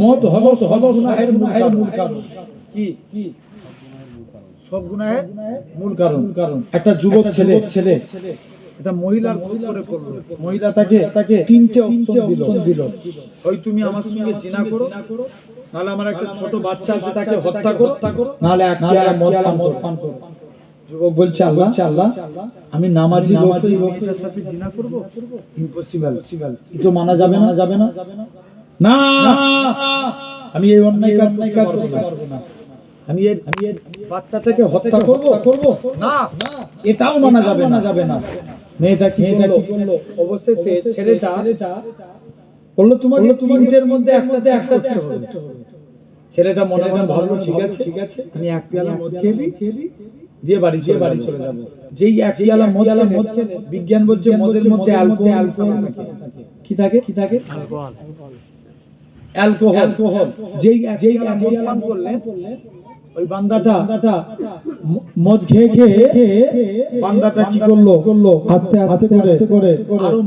মদ হলো সব গুনাহের মূল কারণ। কি কি সব গুনাহের মূল কারণ। একটা যুবক ছেলে এটা মহিলার ভুল করে করলো, মহিলা তাকে তিনটে অপশন দিল, হয় তুমি আমার সঙ্গে জিনা করো, নাহলে আমার একটা ছোট বাচ্চা আছে তাকে হত্যা করো, নাহলে এক পেয়ালা মদ পান করো। যুবক বলছে আল্লাহ আমি নামাজি লোকের সাথে জিনা করব? ইম্পসিবল, এটা মানা যাবে না। না, আমি এই অন্যায় কাজ করব না, আমি এই বাচ্চাটাকে হত্যা করব না, এটাও মানা যাবে না। মেয়েটা কি করলো? অবশ্যই সে ছেলেটা বললো তোমাকে তিনটের মধ্যে একটাতে করতে হবে। ছেলেটা মনে মনে ভাবলো ঠিক আছে আমি এক পেয়ালা মদ খেয়ে দিয়ে বাড়ি চলে যাব। যেই এক পেয়ালা মদ খেলে, বিজ্ঞান বলছে মদের মধ্যে অ্যালকোহল থাকে অ্যালকোহল। যেই মদ পান করলে ওই বান্দাটা মদ খেয়ে বান্দাটা কি করলো আস্তে করে আরো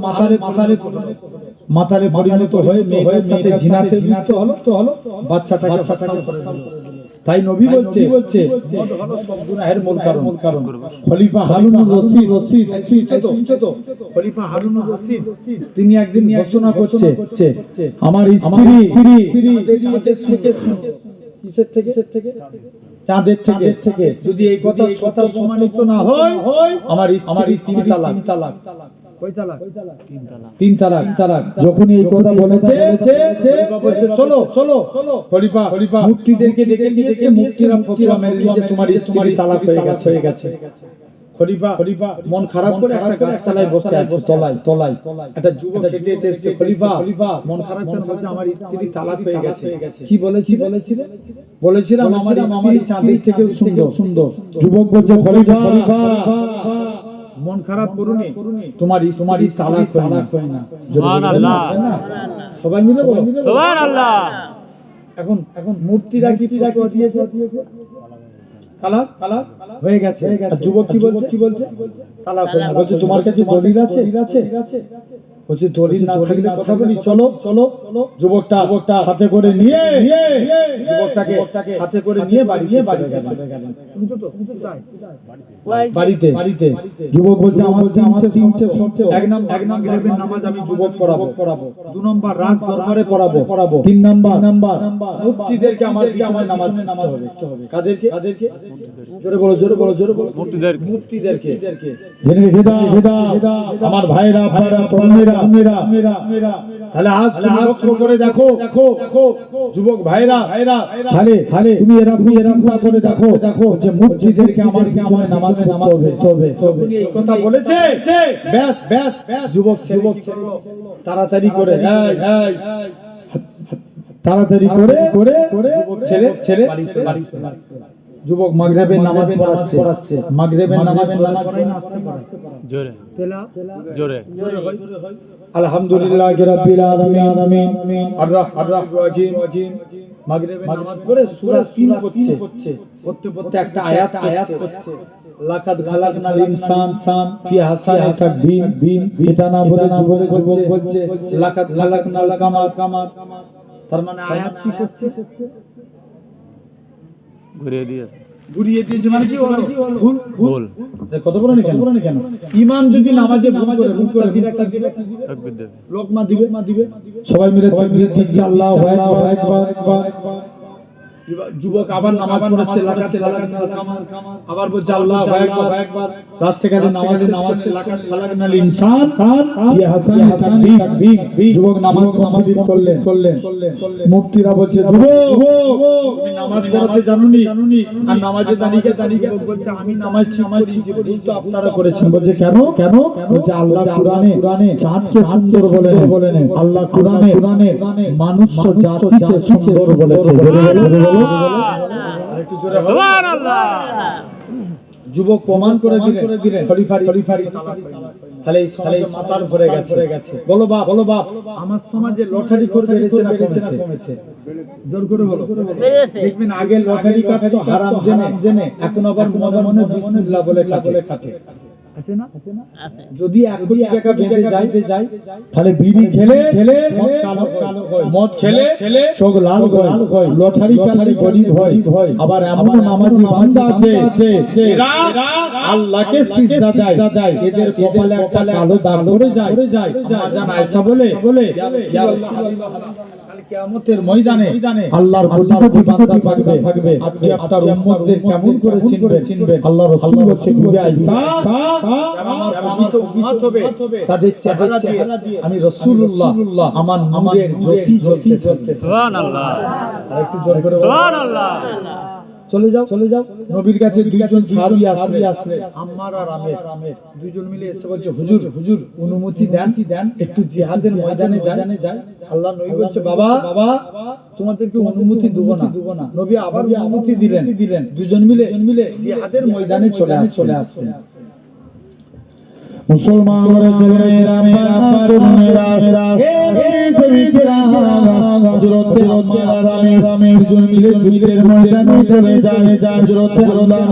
মাথারে পরিণত হয়ে মেয়েটার সাথে জিনাতে লিপ্ত হলো, বাচ্চাটাকে। তাই নবী বলছে মদ হলো সব গুনাহের মূল কারণ। খলিফা হারুনুর রশিদ খলিফা হারুনুর রশিদ তিনি একদিন ঘোষণা করছে আমার স্ত্রী কিসের থেকে? চাঁদের থেকে যদি এই কথা প্রমাণিত না হয় আমার তিন তালাক। কয় তালাক? তিন তালাক। যখন এই কথা বলেছে চলো খলিফা মুফতিদেরকে ডেকে নিয়ে এসে মুফতিরা ফতোয়া মেনে নিয়েছে তোমার স্ত্রী তালাক হয়ে গেছে। খলিফা মন খারাপ করে একটা গাছতলায় বসে আছে, তলায় একটা যুবক হেঁটে এসেছে। খলিফা মন খারাপ করে বলছে আমার স্ত্রী তালাক হয়ে গেছে। কি বলেছিলাম আমার স্ত্রী চাঁদের থেকেও সুন্দর। যুবক বলছে খলিফা মন খারাপ করুনি, তোমার তালাক হয় না। সুবহানাল্লাহ, সবাই মিলে বলো সুবহানাল্লাহ। এখন মূর্তিরা কি ফতোয়া দিয়েছে? তালাক হয়ে গেছে। আর যুবক কি বলছে? তালাক হয় না। বলছে তোমার কাছে দলিল আছে? বলছে দলিল না থাকলে কথা বলি, চলো। যুবকটা সাথে করে নিয়ে বাড়ি গেলেন। শুনছো তো? বাড়িতে যুবক বলছে আমার তিনটে শর্ত। এক নাম্বার মাগরিবের নামাজ আমি যুবক পড়াবো। 2 নাম্বার রাত দরবারে পড়াবো। 3 নাম্বার মুফতিদেরকে আমার নামাজ হবে। কাদেরকে? জোরে বলো মুফতিদেরকে। আমার ভাইরা তরুণেরা, তাহলে আজ তুমি লক্ষ্য করে দেখো যুবক ভাইরা, তাহলে তুমি এরকম করে দেখো যে মুফতিদেরকে আমার পিছনে নামাজ পড়তে হবে। এই কথা বলেছে, ব্যাস যুবক তাড়াতাড়ি করে ছেলে যুবক মাগরিবের নামাজ পড়াচ্ছে। মাগরিবের নামাজ পড়াই না, আসতে পারে জোরে আলহামদুলিল্লাহি রাব্বিল আলামিন আর রাহমানির রহিম। মাগরিবের নামাজ পড়ে সূরা 3 পড়তে একটা আয়াত পড়ছে লাকাদ খালাকনাল ইনসান ফি আহসানি তাকবীম। এটা না বলে যুবক বলছে লাকাদ খালাকনাল কামার। তার মানে আয়াত কি করছে? ঘুরিয়ে দিয়েছে মানে কি ভুল। কত বলেন কেন? ঈমান যদি নামাজে ভুল করে তাকবীর লোকমা দিবে। সবাই মিলে তাকবীর দিচ্ছে আল্লাহু আকবার। যুবক আবার নামাজ পড়ছে লাকাত খালাকনাল কামার, আবার বলছে আল্লাহু আকবার। লাস্টে গেলে নামাজে লাকাত খালাকনাল ইনসান ইয়া হাসান তাকবীর। যুবক নামাজ কমপ্লিট করলেন। মুফতিরা বলছে যুবক তুমি নামাজ পড়তে জানোনি আর নামাজে দাঁড়িয়ে বলছে আমি নামাজ ঠিক ভুল তো আপনারা করেছেন। বলছে কেন? বলছে আল্লাহ কুরআনে চাঁদকে সুন্দর বলেন, আল্লাহ কুরআনে মানুষ জাতিকে সুন্দর বলেছে। যুবক প্রমাণ করে দিলেন খলিফারি তাহলে এই সমাজে মাতার ভরে গেছে। বলো বাপ আমার সমাজে লটারি খোর বেড়েছে না কমেছে? জোর করে বলো। দেখবেন আগে লটারি কাটতো হারাম জেনে, এখন আবার মনে বিসমিল্লাহ বলে কাটে। আছে না? যদি 1 কোটি টাকা বেঁধে যায় তাহলে বিড়ি খেলে মদ খেলে চোখ লাল হয়, লটারি কাটলে গরিব হয়। আবার এমন নামাজি বান্দা আছে এরা আল্লাহকে সিজদা দেয়, এদের কপালে একটা কালো দাগ পড়ে যায়। জান আয়েশা বলে ইয়া রাসূলুল্লাহ, কিয়ামতের ময়দানে আল্লাহর প্রতিপক্ষ বান্দা থাকবে, আপনি আপনার উম্মতদের কেমন করে চিনবেন? আল্লাহ রাসূল বলেছে বিবি আয়েশা, আমার প্রকৃত উম্মত হবে তাদের চেহারা দিয়ে আমি রাসূলুল্লাহ আমার নূরের জ্যোতি জ্বলতে। সুবহানাল্লাহ, আরেকটু জোরে করে সুবহানাল্লাহ। চলে যাও। নবীর কাছে দুইজন সাহাবী আসলে আম্মার আর আমের, দুইজন মিলে এসে বলছে হুজুর অনুমতি দেন একটু জিহাদের ময়দানে যায়। আল্লাহ নবী বলছে বাবা তোমাদেরকে অনুমতি দেব না। নবী আবার অনুমতি দিলেন, দুজন মিলে জিহাদের ময়দানে চলে আসলেন। মুসলমানরা ছেলেরা মেয়েরা তরুণেরা হযরতে রামে দুজন মিলে যুদ্ধের ময়দানে চলে যায়। হযরতে আল্লাহ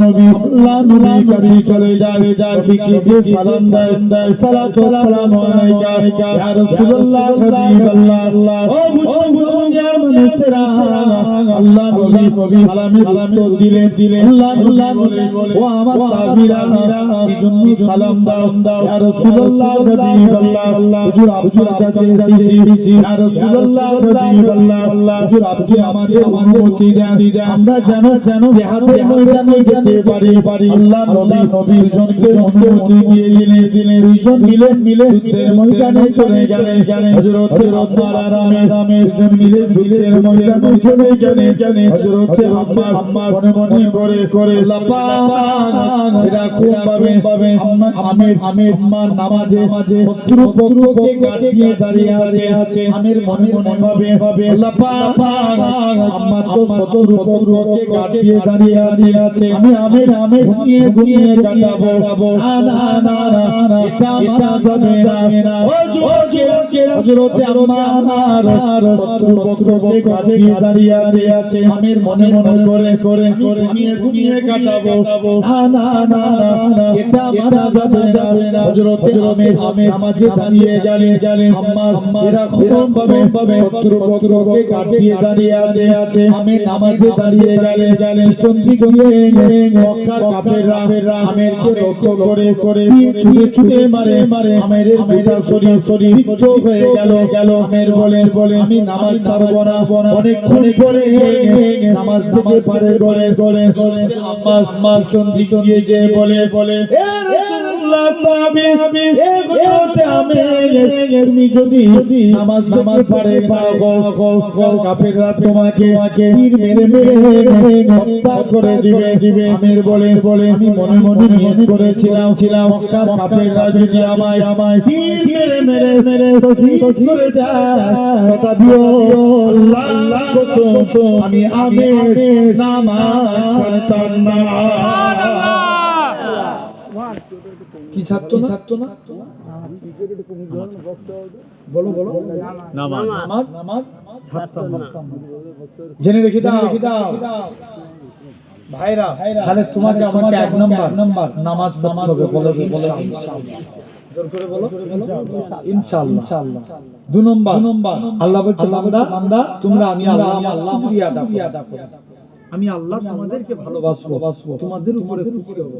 নবী কাছে চলে যায়, নবীকে সালাম দেয়, সালাতু সালাম আলাইকা ইয়া রাসূলুল্লাহ হাবিবাল্লাহ। ও মুসলমান মানুষেরা, আল্লাহ নবী সালামের উত্তর দিলেন। আল্লাহ বলে ও আমার সাহাবীরা কিজন্য সালাম দাও ইয়া রাসূলুল্লাহ হাবিবাল্লাহ। হুজুর আপনার কাছে এসেছি ইয়া রাসূলুল্লাহ হাবিবাল্লাহ, হুজুর আপনি আমাদের অনুমতি দেন, আমরা যেন জিহাদের ময়দানে যেতে পারি। আল্লাহ নবী দুজনকে অনুমতি দিয়ে দিলেন, দুইজন মিলে যুদ্ধের ময়দানে চলে গেলেন। হযরতে রামে দুজন মিলে যুদ্ধের ময়দানে চলে গেলেন। হযরতে আম্মার মনে করে আল্লাহ পাক এরা কোন ভাবে আমের নামাজে শত্রু পক্ষকে গার্ড দিয়ে দাঁড়িয়ে আছে। আমের মনে ভাবে আল্লাহ পাক আম্মার তো শত্রু পক্ষকে গার্ড দিয়ে দাঁড়িয়ে আছে, আমি আমের ঘুমিয়ে কাটাবো। না এটা যাবে না। ও যুবকেরা, হযরতে আম্মার শত্রু পক্ষকে গার্ড দিয়ে দাঁড়িয়ে আছে, আমের মনে করে ঘুমিয়ে কাটাবো। না এটা যাবে না। হযরতে আমের নামাজে দাঁড়িয়ে গেলেন। আম্মার এরা খুব ভাবে শত্রু পক্ষকে গার্ড দিয়ে দাঁড়িয়ে আছে, আমের নামাজে দাঁড়িয়ে গেলেন। পিছন দিকে মক্কার কাফেররা আমেরকে লক্ষ্য করে ছুটে মারে। আমের গোটা শরীর বিদ্ধ হয়ে গেল। আমের বলে আমি নামাজ ছাড়বো না। অনেকক্ষণ পরে নামাজ থেকে পারে গলে আম্মা পিছন দিকে গিয়ে যে বলে এ রাসূলুল্লাহ সাহাবী তুমি যদি নামাজ পারে কাফেররা তোমাকে তীর মেরে হত্যা করে দিবে। আমের বলে আমি মনে নিয়ত করেছিলাম কাফেররা যদি আমায় তীর মেরে শহীদ করে যায় কথা দিও আল্লাহ কসম আমি আমের নামাজ ছাড়তাম না। কি ছাড়তো না? বলো নামাজ ছাড়তাম না। জেনে রেখে দাও ভাইরা, তাহলে তোমাকে আমাকে 1 নাম্বার নামাজ হবে। বলো জোর করে বলো ইনশাআল্লাহ। 2 নাম্বার আল্লাহ বলছে বান্দা তোমরা আমি আল্লাহ শুকরিয়া আদা করো, আমি আল্লাহ তোমাদেরকে ভালোবাসবো, তোমাদের উপরে খুশি হব।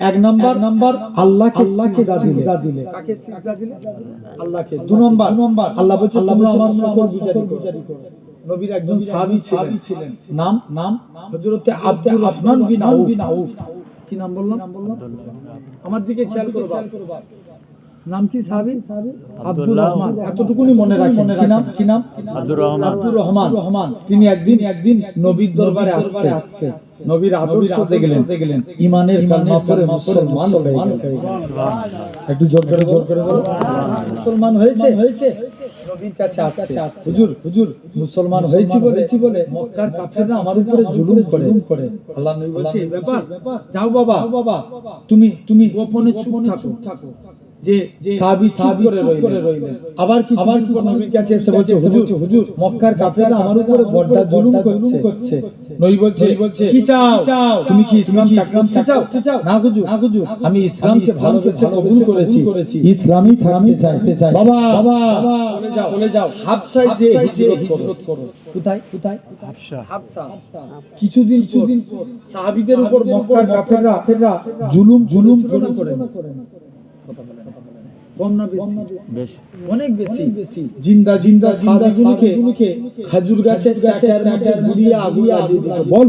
1 নাম্বার আল্লাহকে সিজদা দিলে। কাকে সিজদা দিলে? আল্লাহকে। 2 নাম্বার আল্লাহ বলছে তোমরা আমার শুকর গুজারি করো। নবীর একজন সাহাবী ছিলেন, নাম হযরতে আব্দুর রহমান বিন আউফ। কি নাম বললাম? আমার দিকে খেয়াল করো বাপ। নাম কি সাহাবী? আব্দুর রহমান। এতটুকুনি মনে রাখেন। কি নাম? আব্দুর রহমান। তিনি একদিন নবীর দরবারে আসছে। নবীর আদর্শ দেখলেন, ঈমানের কালমা পড়ে মুসলমান হয়ে গেলেন। একটু জোর করে বলো মুসলমান হয়েছে। নবীর কাছে আসছে, হুজুর মুসলমান হয়েছি বলে মক্কার কাফেররা আমার উপরে জুলুম করে। আল্লাহ নবী বলছে এই ব্যাপার, যাও বাবা তুমি গোপনে চুপ থাকো। যে সাহাবী চুপ করে রইলেন। আবার কিছুক্ষণ পর নবীর কাছে এসে বলছে, হুজুর মক্কার কাফেররা আমার উপরে বড় জুলুম করছে। নবী বলছে, কি চাও? তুমি কি ইসলাম থাকতে চাও? না হুজুর, আমি ইসলামকে ভালোবেসে কবুল করেছি, ইসলামই থাকতে চাই। বাবা চলে যাও হাবশায় যে হিজরত করো। কোথায়? হাবশা। কিছুদিন পর সাহাবীদের উপর মক্কার কাফেররা জুলুম করে। কম না বেশি? অনেক বেশি। জিন্দা সাহাবীগুলোকে খেজুর গাছের চাটার মধ্যে ঘুরিয়ে আগুন লাগিয়ে দিত। বল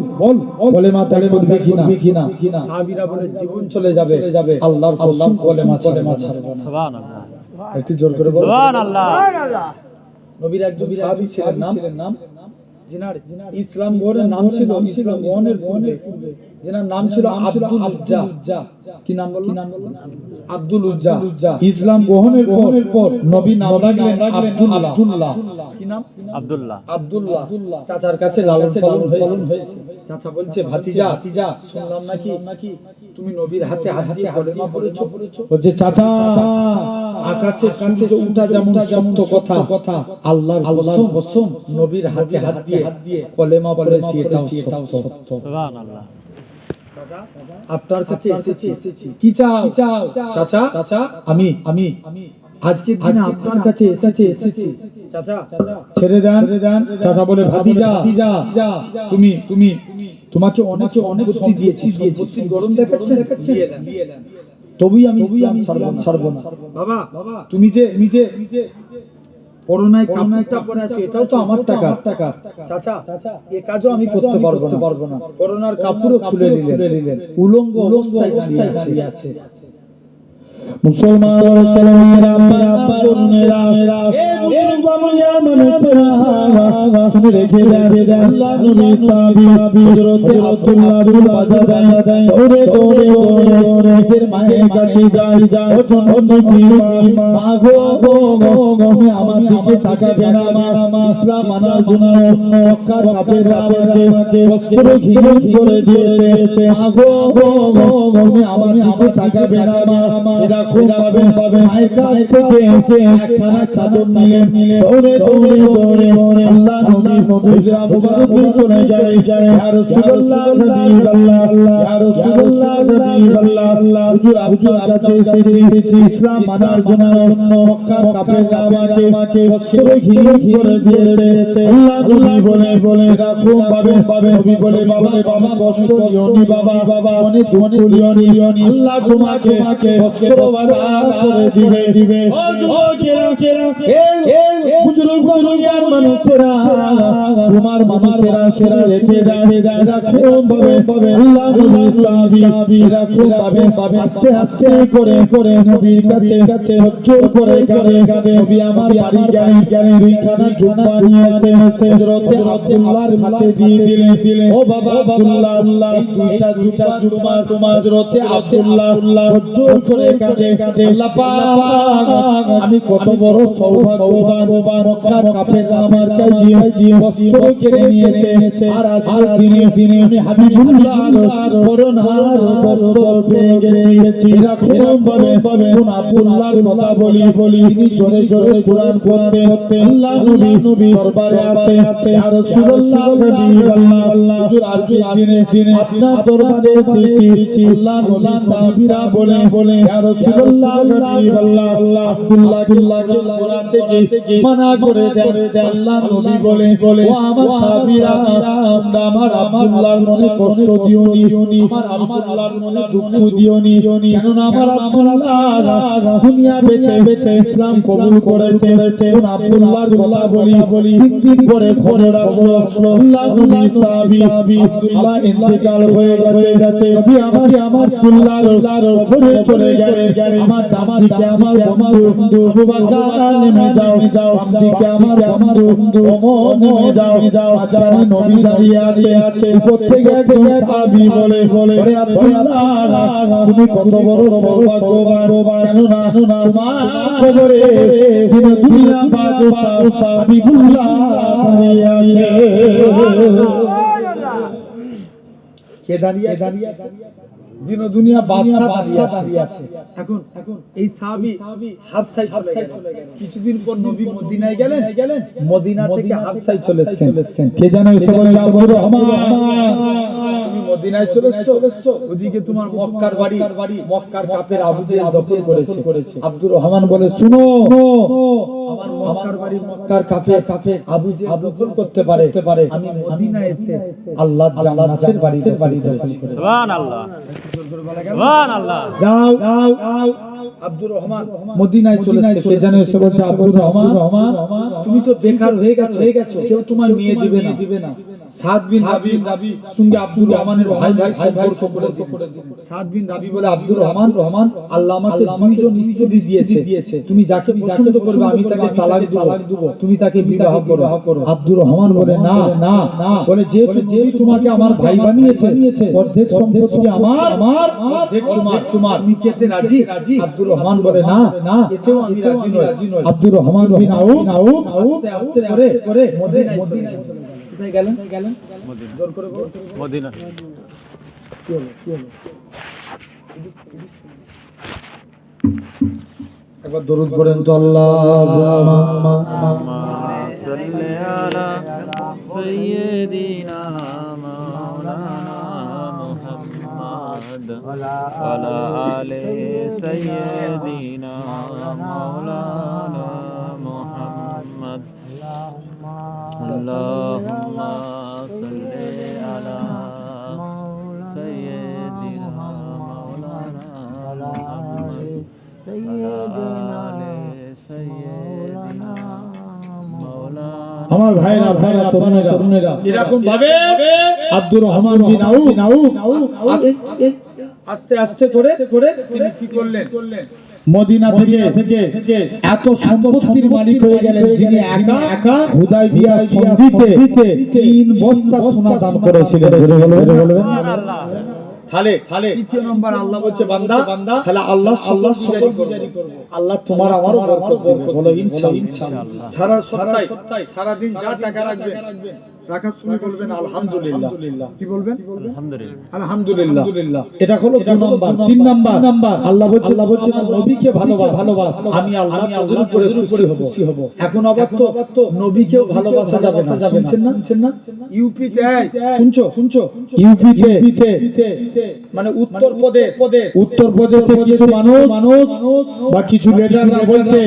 কলেমা পড়বে কিনা? সাহাবীরা বলে জীবন চলে যাবে, আল্লাহর কসম কলেমা ছাড়বে না। সুবহানাল্লাহ। একটু জোর করে বল সুবহানাল্লাহ। নবীর একজন সাহাবী ছিলেন, নাম জিনার ইসলাম গ্রহণের নাম ছিল, ইসলাম গ্রহণের পূর্বে যেনার নাম ছিল আব্দুল উজ্জা। কি নাম বললেন? আব্দুল উজ্জা। ইসলাম গ্রহণের পর নবী নাম রাখলেন আব্দুল্লাহ। কি নাম? আব্দুল্লাহ। চাচার কাছে লালন পালন হয়েছে। চাচা বলছে, ভাতিজা শুনলাম নাকি তুমি নবীর হাতে হাত দিয়ে কলেমা পড়েছো। বলছে, চাচা আকাশে সূর্য ওঠা যেমন সত্য কথা, আল্লাহর কসম নবীর হাতে হাত দিয়ে কলেমা পড়েছি, এটাও সত্য। সুবহানাল্লাহ। আপনার কাছে এসেছি, কি চাও? চাচা আমি আজকে দিনে আপনার কাছে এসেছি। চাচা ছেড়ে দেন। চাচা বলে, ভাতিজা তোমাকে অনেক সম্পত্তি দিয়েছি, সম্পত্তির গরম দেখাচ্ছেন, দিয়ে দেন। তবেই আমি ছাড়বো না। বাবা তুমি যে করোনায় কাপড়টা পরে আছো, এটাও তো আমার টাকা। চাচা এই কাজও আমি করতে পারবো না। করোনার কাপড়ও খুলে নিলেন, উলঙ্গ অবস্থায় দাঁড়িয়ে আছে। মুসলমান ছেলেমেয়েরা, তরুণেরা, এই বুজুর্গ বামুনিয়া মানুষেরা শুনে রেখে দেন, আল্লাহ নবী সাহাবী হযরত আব্দুল্লাহ বিন বাজার দৌড়ে নিজের মায়ের কাছে যায়। ওঠো মা গো, আমার দিকে তাকাবে না, ইসলাম মানার জন্য মক্কার কাফেররা আমাকে বস্ত্র ঘিরে করে দিয়েছে। মা গো, আমার দিকে তাকাবে না, এরা খুব পাবে মায়ের কাছ থেকে একখানা চাদর নিলেন। দৌড়ে আল্লাহ নবী হুজরা মুবারকে চলে যায়। ইয়া রাসূলুল্লাহ হাবিবাল্লাহ, ইয়া রাসূলুল্লাহ হাবিবাল্লাহ, হুজুর আপনার কাছে এসেছি ইসলাম মানার জন্য। মক্কার কাফেররা আমাকে বস্ত্র ঘিরে করে দিয়েছে। আল্লাহ নবী বলে এরা খুব পাবে। নবী বলে, বাবা কষ্ট দিও নি, বাবা অনেক দুনিয়া নি, আল্লাহ তোমাকে বস্ত্র করে দিবে। ও যুবকেরা, বুজুর্গ দুনিয়ার মানুষেরা, তোমার মানুষেরা রেখে দেয়, এরা খুব পাবে। আল্লাহ নবী সাহাবী এরা খুব পাবে। আস্তে করে নবীর কাছে জোর করে গানে নবী আমার বাড়ি গেলেন। দুইখানা জুব্বা নিয়ে এসে হযরত আব্দুল্লাহর হাতে দিয়ে দিলেন। ও বাবা আব্দুল্লাহ, এই দুইটা জুব্বা তোমার হযরত আব্দুল্লাহ জোর করে গানে আল্লাহ পাক, আমি কত বড় সৌভাগ্যবান, মক্কার কাফেররা আমার কাছে দিয়ে বস্ত্র কিনে নিয়েছে, আর আজ দিনে আমি হাবিবুল্লাহর করোনার বস্ত্র পেয়ে গেছি। এরা খুব পাবে। আব্দুল্লাহর কথা বলি তিনি জোরে কুরআন পড়তে আল্লাহ নবী দরবারে আসে। ইয়া রাসূলুল্লাহ হাবিবাল্লাহ, হুজুর আজকের দিনে আপনার দরবারে এসেছি। আল্লাহ নবী সাহাবীরা বলে ইয়া রাসূলুল্লাহ হাবিবাল্লাহ, আব্দুল্লাহকে কোরআন থেকে মানা করে দেন। আল্লাহ নবী বলে ও আমার সাহাবীরা, আমার আব্দুল্লাহর মনে কষ্ট দিওনি, আমার আব্দুল্লাহর মনে দুঃখ দিওনি, কেননা আমার আব্দুল্লাহ দুনিয়া বেঁচে ইসলাম কবুল করেছে। আব্দুল্লাহর কথা বলি দিন পরে খবর আসলো আল্লাহ নবী সাহাবী আব্দুল্লাহ ইন্তেকাল হয়ে গেছে। নবী আমার আব্দুল্লাহর ঘরে চলে গেলেন। আমার ডান দিকে আমার বন্ধু আবু বকর নেমে যাও, বাম দিকে আমার বন্ধু ওমর নেমে যাও। মাঝখানে নবী দাঁড়িয়ে আছে। উপর থেকে একজন সাহাবী বলে ওরে আব্দুল্লাহ, তুমি কত বড় সৌভাগ্যবান, কেননা তোমার কবরে দুনিয়া বাদশাহ হাবিবুল্লাহ দাঁড়িয়ে আছে। কে দাঁড়িয়ে আছে? দিন দুনিয়া বাদশা দাঁড়িয়ে আছে। এখন এই সাহাবী হাবশায় চলে গেলেন। কিছুদিন পর নবী মদিনায় গেলেন, মদিনা থেকে হাবশায় চলে এসেছেন। কে জানো এই সময় আব্দুর রহমান তুমি মদিনায় চলে এসেছো, ওদিকে তোমার মক্কার বাড়ি, মক্কার কাফের আবু জেহেল দখল করেছে। আব্দুর রহমান বলে শুনো, আমার মক্কার বাড়ি মক্কার কাফের আবু জেহেল দখল করতে পারে, আমি মদিনায় এসে আল্লাহর জান্নাতের বাড়ি দখল করে। সুবহানাল্লাহ সুবহানাল্লাহ। যাও আব্দুর রহমান মদিনায় চলে এসেছে। কে জানো এসে বলছে আব্দুর রহমান তুমি তো বেকার হয়ে গেছো, কেউ তোমায় মেয়ে দিবে না। সাদ বিন রাবি সঙ্গে আব্দুর রহমানের ভাই সম্পর্ক করে দিন। সাদ বিন রাবি বলে আব্দুর রহমান আল্লাহ আমাকে দুইজন স্ত্রী দিয়েছে, তুমি যাকে পছন্দ করবে আমি তাকে তালাক দেব, তুমি তাকে বিবাহ করো। আব্দুর রহমান বলে না, বলে যেহেতু তোমাকে আমার ভাই বানিয়েছে, অর্ধেক সম্পত্তি আমার, অর্ধেক তোমার, তুমি কি এতে রাজি? আব্দুর রহমান বলে না, এতেও আমি রাজি নই। আব্দুর রহমান বিন আউফ আস্তে করে মদিনায় কোথায় গেলেন? জোর করে বলো। মদিনা। কি হলো? একবার দরুদ পড়েন তো আল্লাহুম্মা সাল্লি আলা সাইয়্যিদিনা মাওলানা মুহাম্মদ ওয়া আলা আলি সাইয়্যিদিনা মাওলানা মুহাম্মদ। আল্লাহুম্মা সাল্লি আলা সাইয়্যিদিনা মাওলানা মুহাম্মদ ওয়া আলা আলি সাইয়্যিদিনা মাওলানা। আমার ভাইরা তরুণেরা এরকম ভাবে আব্দুর রহমান বিন আউফ আস্তে আস্তে করে তিনি কি করলেন? মদিনা থেকে এত সম্পত্তির মালিক হয়ে গেলেন যিনি একা হুদায়বিয়া সন্ধিতে 3 বস্তা সোনা দান করেছিলেন। বলবেন তাহলে তৃতীয় নম্বর আল্লাহ বলছে বান্দা তাহলে আল্লাহ শুকরিয়া করব, আল্লাহ তোমার আমার বরকত দিবে। বলো ইনশাআল্লাহ। সারা সপ্তাহে সারা দিন যা টাকা রাখবেন, রাখার সময় বলবেন আলহামদুলিল্লাহ। কি বলবেন? আলহামদুলিল্লাহ। এটা হলো 2 নাম্বার। 3 নাম্বার আল্লাহ বলছে নবীকে ভালোবাস, আমি আল্লাহ তোদের উপরে খুশি হব। এখন আবার তো নবীকেও ভালোবাসা যাবে না। শুনছেন না? ইউপিতে শুনছো? ইউপিতে মানে উত্তরপ্রদেশে কিছু মানুষ বা কিছু লিডাররা বলছে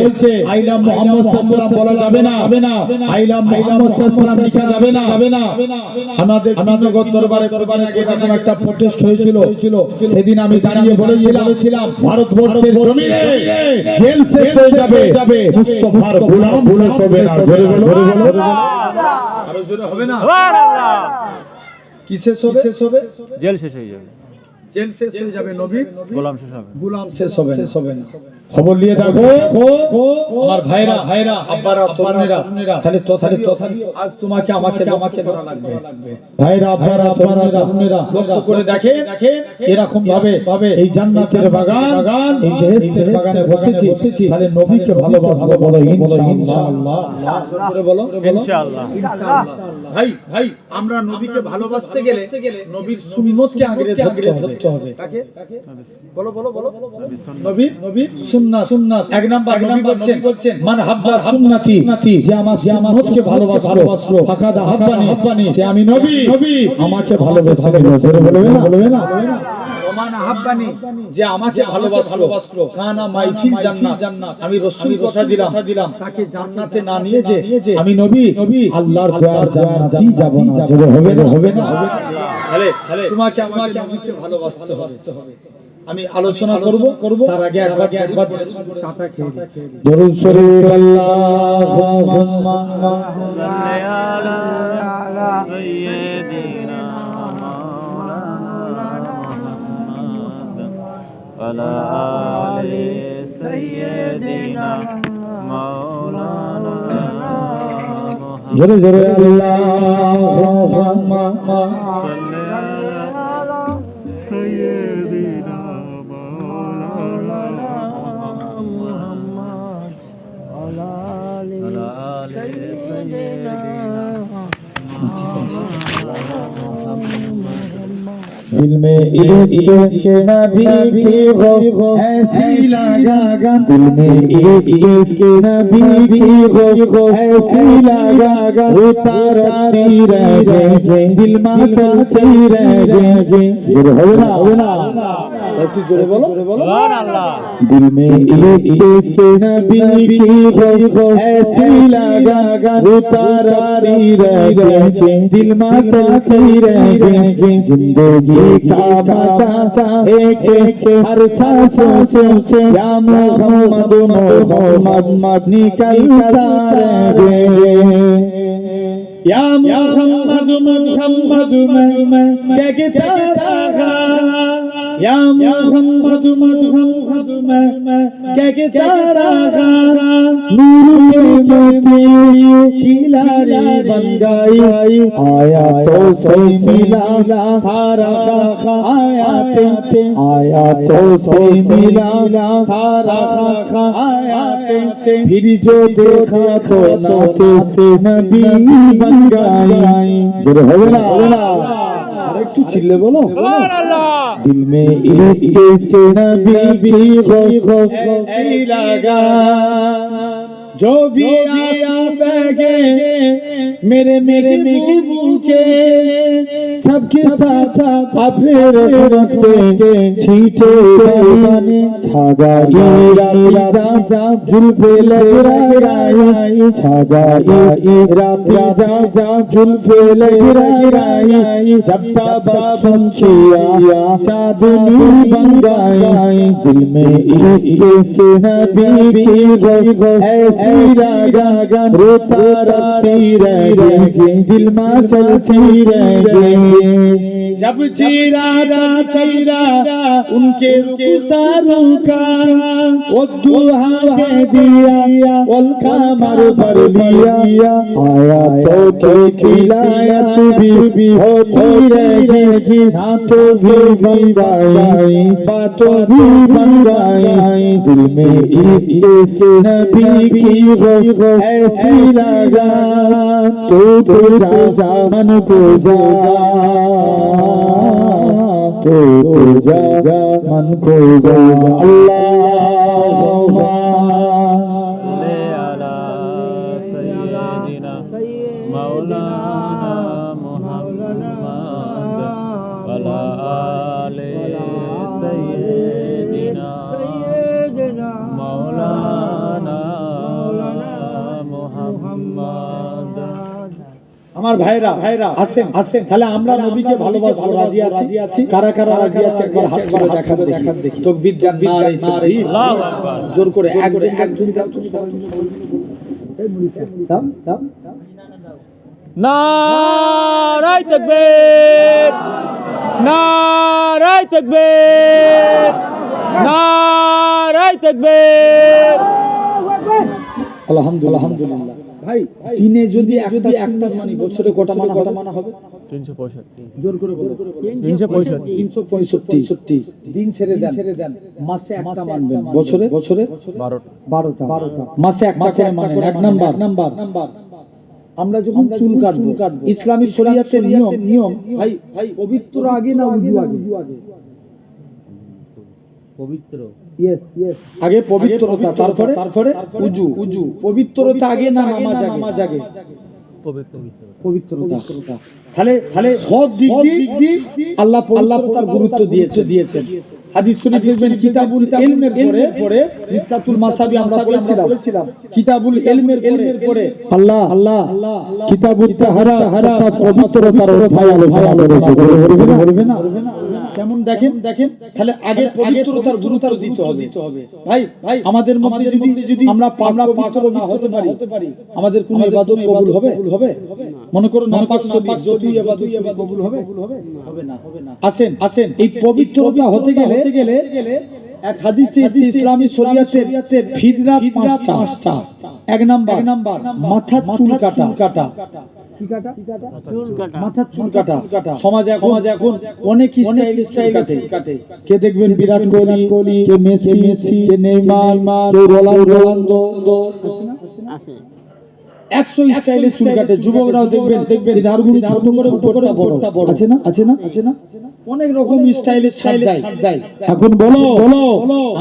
আই লাভ মুহাম্মদ সাল্লাল্লাহু আলাইহি বলা যাবে না, আই লাভ মুহাম্মদ সাল্লাল্লাহু আলাইহি লিখা যাবে না। আমাদের নগর দরবারে এরকম একটা প্রটেস্ট হয়েছিল, সেদিন আমি দাঁড়িয়ে বলেছিলাম ভারতবর্ষের জমিনে জেল শেষ হয়ে যাবে, মুস্তাফার গোলাম শেষ হবে না। আরো জোরে হবে না? সুবহানাল্লাহ। কি শেষ হবে? জেল শেষ হয়ে যাবে, জেল শেষ হয়ে যাবে, নবীর গোলাম শেষ হবে, গোলাম শেষ হবে না। খবর নিয়ে দেখো আমার ভাইরা আব্বারা তরুণেরা, তাহলে আজ তোমাকে আমাকে করা লাগবে। ভাইরা আব্বারা তরুণেরা লক্ষ্য করে দেখে এরকম ভাবে এই জান্নাতের বাগান, এই বেহেশতের বাগানে বসেছি, তাহলে নবীকে ভালোবাসবো। বলো ইনশাআল্লাহ। বলো ইনশাআল্লাহ। ভাই আমরা নবীকে ভালোবাসতে গেলে নবীর সুন্নতকে আঁকড়ে ধরতে হবে। কাকে? বলো নবীর সুন্নাত। 1 নাম্বার নবী বলছেন মান হাব্বা সুন্নতি, যে আমার সুন্নতকে ভালোবাসলো ফাকাদ হাব্বানি, সে আমি নবী আমাকে ভালোবাসে। বলবে না? ওমান হাব্বানি, যে আমাকে ভালোবাসলো কানা মাই ফিল জান্নাত, আমি রাসূল কথা দিলাম তাকে জান্নাতে না নিয়ে যে আমি নবী আল্লাহর দয়ার জান্নাতেই যাব না। হবে না? তাহলে তোমাকে আমাকে ভালোবাসতে হবে। আমি আলোচনা করব, তার আগে একবার চাটা খেয়ে দরুদ শরীফ আল্লাহুম্মা সাল্লি আলা সাইয়্যিদিনা মাওলানা মুহাম্মদ ওয়া আলা আলি সাইয়্যিদিনা মাওলানা মুহাম্মদ। জোরে আল্লাহুম্মা সাল্লি আলা সাইয়্যিদিনা दिल में इश्क नबी की हो ऐसी लगा, दिल में इश्क नबी की हो ऐसी लगा, उतारती रहे दिल में चलती रहे। जोरे हो ना একটু জোরে বলো সুবহানাল্লাহ। दिल में इश्क नबी की हो ऐसी लगा, उतारती रहे दिल में चलती रहे। जिंदगी का मचा एक हर सांसों से या मोहम्मद मोहम्मद निकलता रहे। या मोहम्मद मोहम्मद मैं कहता रहा, या मोहम्मद मोहम्मद मैं कहता रहा। नूर के मोती की लारी बन गई, आया तो सही मिला थारा आया तो सही मिला थारा आया। फिर जो देखा तो नाते नबी बन गई। जोरे हो ना একটু চিল্লে বলো সুবহানাল্লাহ। दिल में इश्क नबी हो ऐसी लगा, जो भी आया बगे मेरे के सबके साथ अपने रखते छींटे बने छागा राजा जुल्फे लहराई, छागा राजा जुल्फे लहराई। जब तबस्सुम किया चांदनी बन गई, दिल में इश्क नबी की हो ऐसी लगा, रोता रहती रहे दिल में चलती रहे। जब चीरा उनके रुखसारों का वो दुआ दे दिया, उनका मर भर लिया। आया तो खिलाया तू भी होती रहेगी, ना तो भी बन गई बातों भी बन गई। दिल में इश्क नबी की हो ऐसी लगा, तो जा मन को जा, तो जा मन को जा। अल्लाहुम्मा सल्ले अला सय्यिदिना मौलाना मुहम्मद वला आले सय्यिदिना मौलाना मुहम्मद। আমার ভাইরা আসেন তাহলে আমরা নবীকে ভালোবাসবো, রাজি আছি। কারা রাজি আছে একবার হাত করে দেখান দেখি। তাকবীর নারে তাকবীর, আল্লাহু আকবার। জোর করে একজন দাও দাও। নারায়ে তাকবীর, নারায়ে তাকবীর, নারায়ে তাকবীর। আলহামদুলিল্লাহ। ভাই দিনে যদি একটা মানে বছরে কটা মানা হবে? 365। জোর করে বলো। 365। দিন ছেড়ে দেন, মাসে একটা মানবেন, বছরে 12টা। মাসে একটা করে মানেন। এক নাম্বার আমরা যখন চুল কাটবো, ইসলামী শরীয়তের নিয়ম ভাই পবিত্র আগে না উজু আগে? পবিত্র। ইয়েস আগে পবিত্রতা, তারপরে উজু। পবিত্রতা আগে না নামাজ আগে? পবিত্রতা। তাহলে সব দিক দিয়ে আল্লাহ তার গুরুত্ব দিয়েছেন। হাদিস শরীফ দেখবেন কিতাবুল ইলমের পরে মিসকাতুল মাসাবি আমরা পড়েছিলাম। কিতাবুল ইলমের পরে আল্লাহ কিতাবুত তাহারা অর্থাৎ পবিত্রতার অধ্যায় আলোচনা করেছে। বলবে না কেমন দেখেন তাহলে আগে পবিত্রতার গুরুত্ব দিতে হবে। ভাই আমাদের মধ্যে যদি আমরা পবিত্র না হতে পারি, আমাদের কোন ইবাদত কবুল হবে? মনে করো নাপাক যতই ইবাদত কবুল হবে না। আসেন এই পবিত্রতা হতে গেলে এক হাদিসে ইসলামী শরীয়তের ফিতরাত 5টা। এক নাম্বার মাথার চুল কাটা। মাথার চুল কাটা। সমাজ এখন অনেক স্টাইল কাটে। কে দেখবেন বিরাট কোহলি, কে মেসি, কে নেইমার, কে রোনালদো, 100 স্টাইলে চুল কাটে। যুবকরাও দেখবেন ধারগুলো ছোট করে উপরটা বড়। আছে না? অনেক রকম স্টাইলে ছাড় দেয়। এখন বলো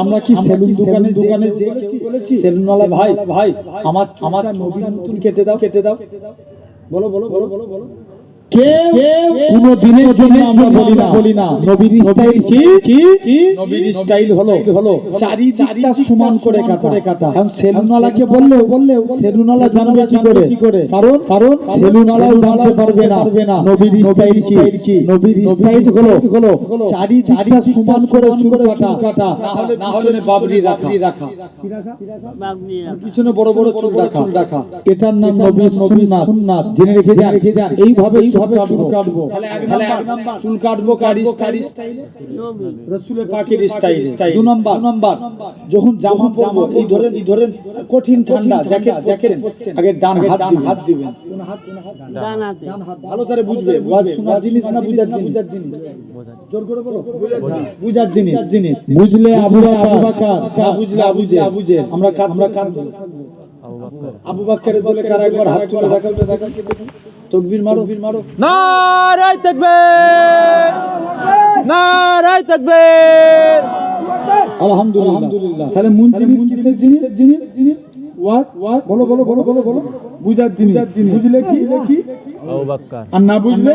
আমরা কি সেলুন দোকানে বলেছি সেলুনওয়ালা ভাই আমার নবীর নতুন কেটে দাও বলো কেউ কোনো দিনের জন্য আমরা বলি না নবীর স্টাইল কি নবীর স্টাইল হলো চারিদিকটা সমান করে কাটা। এখন সেলুনওয়ালাকে বললেও সেলুনওয়ালা জানবে কি করে কারণ সেলুনওয়ালাও জানতে পারবে না নবীর স্টাইল কি। নবীর স্টাইল হলো চারিদিকটা সমান করে চুল কাটা, না হলে বাবরি রাখা পিছনে বড় বড় চুল রাখা। এটার নাম নবীর সুন্নাত। জেনে রেখে যান এইভাবে চুল কাটবো। তাহলে এক নাম্বার চুল কাটবো কার স্টাইল? রাসূলের পাকের স্টাইল। দুই নাম্বার যখন জামা পরবো এই ধরেন কঠিন ঠান্ডা জ্যাকেট আগে ডান হাত দিবেন। কোন হাত? ডান হাত। ভালো করে বুঝবে, ওয়াজ শোনার জিনিস না বুঝার জিনিস? জোর করে বলো, বুঝার জিনিস। বুঝলে আবু বকর, না বুঝলে আবু জেহেল। আমরা কাঁদবো। আবু বকরের দলে কারা একবার হাত তুলে দেখাও। তাকবীর মারো। নারায়ে তাকবীর, নারায়ে তাকবীর। আলহামদুলিল্লাহ। তাহলে মূল জিনিস কিসের জিনিস? ওয়াজ বলো বুঝার জিনিস। বুঝলে কি আবু বকর, আর না বুঝলে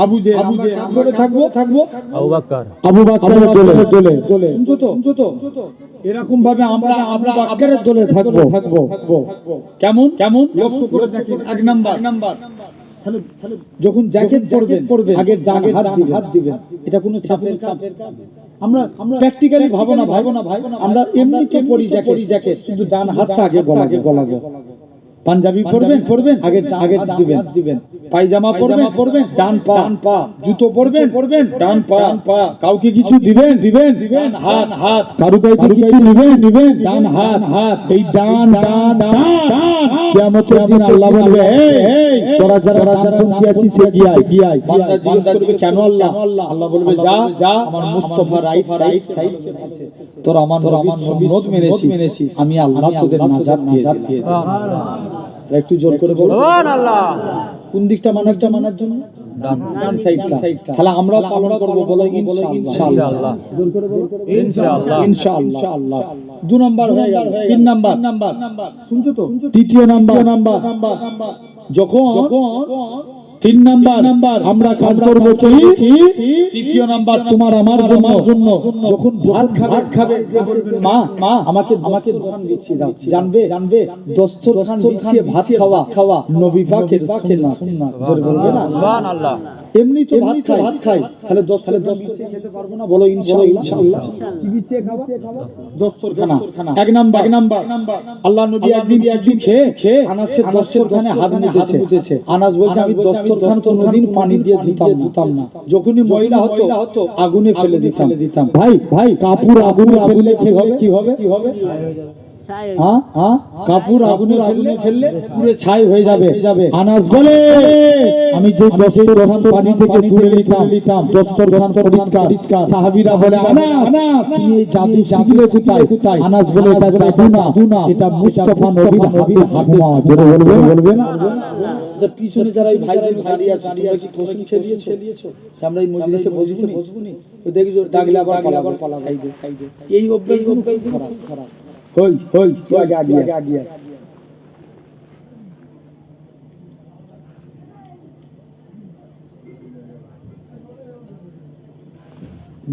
আবু জেহেল। ধরে থাকবো আবু বকর দলে। শুনছো তো এরকম ভাবে আমরা আবু বকরের দলে থাকবো। কেমন লক্ষ্য করে দেখেন। এক নাম্বার তাহলে যখন জ্যাকেট পরবেন আগে ডান হাত দিবেন। এটা কোনো চাপের আমরা প্র্যাকটিক্যালি ভাবো না ভাই। আমরা এমনিতে পরি জ্যাকেট, শুধু ডান হাতটা আগে গলাবো। পাঞ্জাবি পরবেন আগে দিবেন। পায়জামা পরবেন ডান পা। জুতো পরবেন ডান পা। কাউকে কিছু দিবেন হাত। কারুকে কিছু নিবেন ডান হাত। এই ডান কিয়ামতের দিন আল্লাহ বলবে, এই তোরা যারা কি আছিস গিয়াই। বান্দা জিজ্ঞেস করবে কেন আল্লাহ বলবে যা আমার মুস্তাফা রাইট সাইড তোরা আমার সুন্নাত মেনেছিস, আমি আল্লাহ তোদের নাজাত দিয়ে একটু জোর করে বলো সুবহানাল্লাহ। কোন দিকটা মানার জন্য? ডান সাইডটা। তাহলে আমরা পালন করব, বলো ইনশাআল্লাহ। জোর করে বলো ইনশাআল্লাহ। দুই নাম্বার হয়ে গেল। তিন নাম্বার শুনছো তো? তৃতীয় নাম্বার যখন তিন নাম্বার আমরা কাজ করব কি? তৃতীয় নাম্বার তোমার আমার জন্য যখন ভাত খাবে মা আমাকে দোকান দিচ্ছি দাও। জানবে দস্তরখান বিছিয়ে ভাত খাওয়া নবী পাকের সুন্নাত। জোরে বলবে না সুবহানাল্লাহ। এমনি তো ভাত খাই, তাহলে দস্তরখান বিছিয়ে খেতে পারবো না? বলো ইনশাআল্লাহ। কি বিছিয়ে খাবা? দস্তরখানা। এক নাম্বার আল্লাহ নবী একদিন কিছু খেয়ে আনাসের দস্তরখানে হাত মুছেছে। আনাস বলছে আমি দস্তরখান কোনদিন পানি দিয়ে ধুতাম না। যখনই ময়লা হতো আগুনে ফেলে দিতাম। ভাই কাপড় আগুনে ফেললে কি হবে? কাপড় আগুনে ফেললে পুরো ছাই হয়ে যাবে। আনাস বলে আমি যে দস্তরখান পানি থেকে তুলে নিতাম দস্তরখান পরিষ্কার। সাহাবীরা বলে আনাস তুমি এই জাদু শিখলে কোথায়? আনাস বলে এটা জাদু না, এটা মুস্তাফা নবীর হাতে। জোরে বলবে না? পিছনে যারা এই ভাইদের দাঁড়িয়ে আছে তোমরা কি কসম খেয়ে দিয়েছো যে আমরা এই মজলিসে বসবনি? তো দেখি জোর ডাকলে আবার পালাবো সাইডে। এই অভ্যাসগুলো খারাপ। হই আগে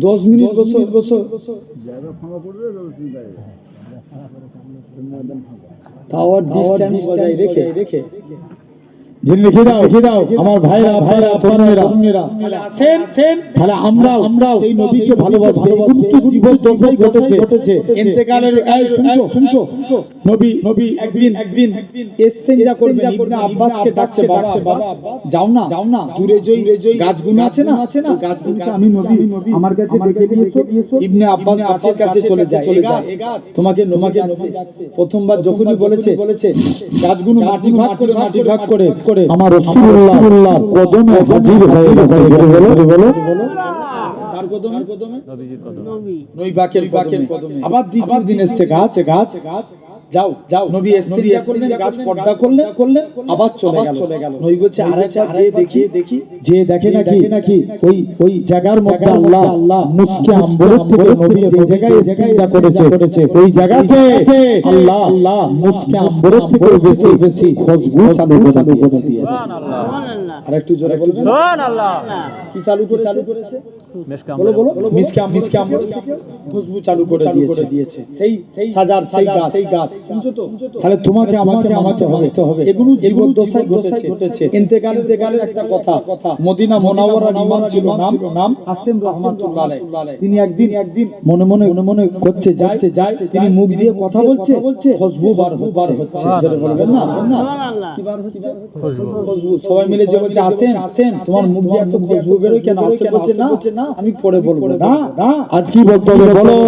10 মিনিট বসো টাওয়ার ডিসটেন্স বজায় রেখে জেনে রেখে দাও আমার ভাইরা তরুণেরা। তাহলে আমরাও সেই নবীকে ভালোবাসবো। কিন্তু জীবন দশাই ঘটেছে ইন্তেকালের। শুনছো নবী একদিন এসেঞ্জা করবেন। ইবনে আব্বাসকে ডাকছে, বাবা যাও না দূরে যেই গাছগুলো আছে না গাছগুলোকে আমি নবী আমার কাছে ডেকে দিয়েছো। ইবনে আব্বাস গাছের কাছে চলে যায়। তোমাকে প্রথমবার যখনই বলেছে গাছগুলো মাটি ভাগ করে আমার রাসূলুল্লাহ কদমে হাজির হয়ে গেল। বলো কার কদমে? নবীজির কদমে, নবী পাকের কদমে। আবার দ্বিতীয় দিন এসেছে গাছ যাও যাও নবী ইস্তিনজা করলেন, গাছ পর্দা করলেন, আবার চলে গেল। নবী বলছে আরেকটা যে দেখি যে দেখে নাকি ওই জায়গার মধ্যে আল্লাহ মুসকে আম্বরের থেকে নবী যে জায়গায় ইস্তিনজা করেছে ওই জায়গাতে আল্লাহ মুসকে আম্বরের থেকে বেশি খুশবু চালু করে দিয়েছে। সুবহানাল্লাহ। আরেকটু জোরে বলুন সুবহানাল্লাহ। কি চালু করেছে? মিশকা বলো মিসকে আম্বর থেকে খুশবু চালু করে দিয়েছে। সেই সাজার সেই গাছ শুনছো তো? তাহলে তোমাকে আমাকে মানতে হবে। এগুলো জীবদ্দশায় ঘটেছে। ইন্তেকালের একটা কথা, মদিনা মুনাওয়ারার ইমাম ছিল নাম আসেম রাহমাতুল্লাহ আলাইহি। তিনি একদিন মনে করছে যায় তিনি মুখ দিয়ে কথা বলছে, খুশবু বার হচ্ছে। যেটা বলবেন না সুবহানাল্লাহ। কি বার হচ্ছে? খুশবু। সবাই মিলে যে বলছে আসেম তোমার মুখ দিয়ে এত খুশবু বেরোয় কেন? আসেম বলছে না আমি পরে বলবো। না আজ কি বলতে হবে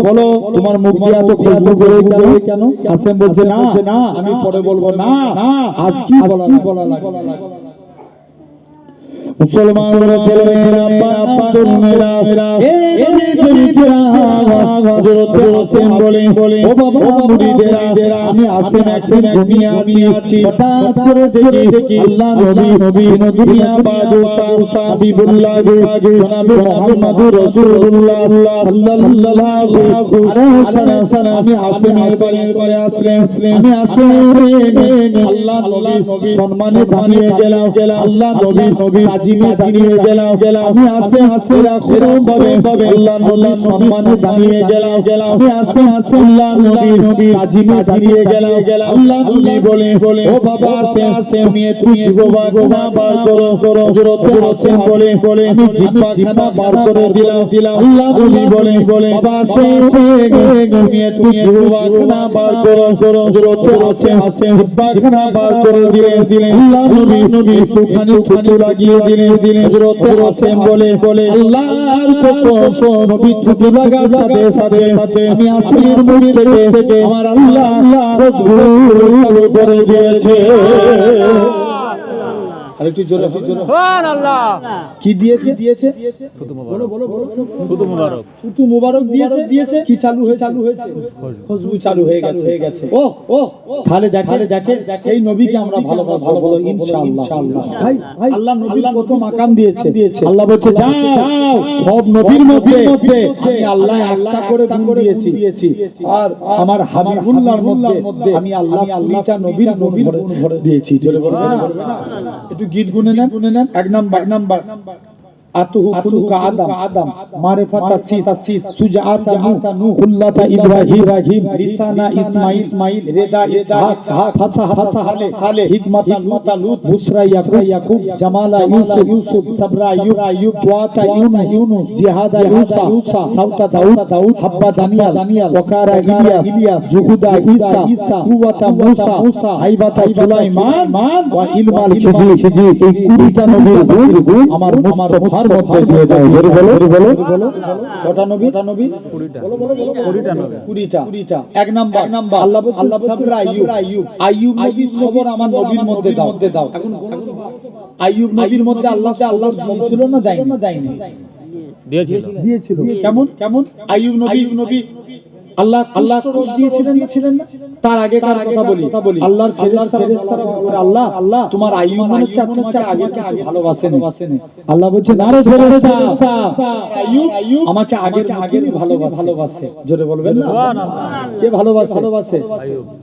বলো তোমার মুখ দিয়ে এত খুশবু বেরোয় কেন? আসেম বলছে না আমি পরে বলবো। না আজ কি বলা লাগে? মুসলমানরা ছেলেমেয়েরা বাপ তরুণেরা হযরত আসেম বলে ও বাবা মুরিদেরা আমি আসেম একদিন ঘুমিয়ে আছি, হঠাৎ করে দেখি আল্লাহ নবী দুনিয়া বাদশা হাবিবুল্লাহ জনাবে মুহাম্মদুর রাসূলুল্লাহ সাল্লাল্লাহু আলাইহি ওয়াসাল্লাম আমি আসেমের বাড়িতে আসলেন। আমি আসেম আল্লাহ নবী সম্মানে দাঁড়িয়ে গেলাম। আল্লাহ নবী আজিমে দাঁড়িয়ে গেলাম। আমি আসে রাখুন ভাবে আল্লাহ নবী সম্মানে দাঁড়িয়ে গেলাম। আমি আসে আল্লাহ নবী আজিমে দাঁড়িয়ে গেলাম। আল্লাহ নবী বলে ও বাবা আসে তুমি জিহ্বা খানা বার করো। হযরত আসে বলে আমি জিহ্বা খানা বার করে দিলাম। আল্লাহ নবী বলে বাবা আসে তুমি জিহ্বা খানা বার করো। হযরত আসে জিহ্বা খানা বার করে দিলেন। আল্লাহ নবী একটুখানি থুতু লাগিয়ে দিলেন। হযরত আসেম বলে আল্লাহর কসম নবী থুতু লাগার সাথে আমি আসেমের মুখ থেকে আমার আল্লাহ খুশবু চালু করে দিয়েছে। আরেকটু জোরে সুবহানাল্লাহ। কি দিয়েছে? ফুতু মুবারক। বলো ফুতু মুবারক। ফুতু মুবারক দিয়েছে। কি চালু হয়েছে? খুশবু চালু হয়ে গেছে। ও তাহলে দেখে সেই নবীকে আমরা ভালোবাসবো, বলো ইনশাআল্লাহ। ভাই আল্লাহ নবী কত মাকাম দিয়েছে। আল্লাহ বলছে যাও সব নবীর মধ্যে আমি আল্লাহ একটা করে গুণ দিয়েছি, আর আমার হাবিবুল্লাহর মধ্যে আমি আল্লাহ 20টা নবীর গুণ ভরে দিয়েছি। জোরে বলবেন না? একটু গীত গুনে নেন। এক নাম্বার আতুহু খুলুকা আদম মারিফাতা সিস সুজাআতা নূহ খুল্লাতা ইব্রাহিম রিসানা ইসমাঈল রেদা ইসহাক ফাসাহা সালেহ হিকমাতা লূত বুসরা ইয়াকুব জামালা ইউসুফ সাবরা আইয়ুব তুআতা ইউনুস জিহাদা ঈসা সাউতা দাউদ হাব্বা দানিয়াল ওয়াকারা ইলিয়াস জুহুদা ঈসা কুওয়াতা মূসা হাইবাতা সুলাইমান ওয়া ইলমাল খিজির। এই 20টা নবীর গুণ আমার মুস্তাফার মধ্যে দিয়ে দাও। জোরে বলো কটা নবী? 20টা। এক নাম্বার আল্লাহ বলছে সাবরা আইয়ুব নবীর সবর আমার নবীর মধ্যে দাও। এখন আইয়ুব নবীর মধ্যে আল্লাহ ছিল না যায়নি? দিয়েছিল। কেমন? আইয়ুব নবী আল্লাহ দিয়েছিলেন না? তার আগে কথা বলি আল্লাহর ফেরেশতারা বলে আল্লাহ তোমার আইয়ুব মানে চারটা আগে ভালোবাসেন। আল্লাহ বলছে না রে ফেরেশতা, আইয়ুব আমাকে আগের ভালোবাসে। জোরে বলবেন না? সুবহানাল্লাহ। কে ভালোবাসে?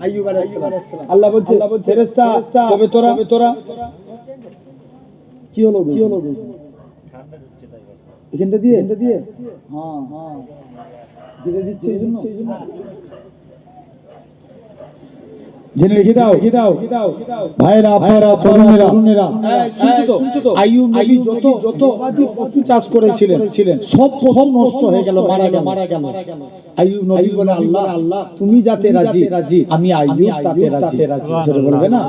আইয়ুব আলাইহিস সালাম। আল্লাহ বলছে ফেরেশতা তবে তোরা কি হলো এখানটা দিয়ে হ্যাঁ দিতে দিচ্ছে এই জন্য জেনে রেখে দাও ভাইরা আপনারা তরুণেরা শুনছো তো? আইয়ুব নবী যত পশু চাষ করেছিলেন সব নষ্ট হয়ে গেল, মারা গেল। আইয়ুব নবী বলে আল্লাহ তুমি যাতে রাজি আমি আইয়ুব তাতে রাজি। জোরে বলবে না?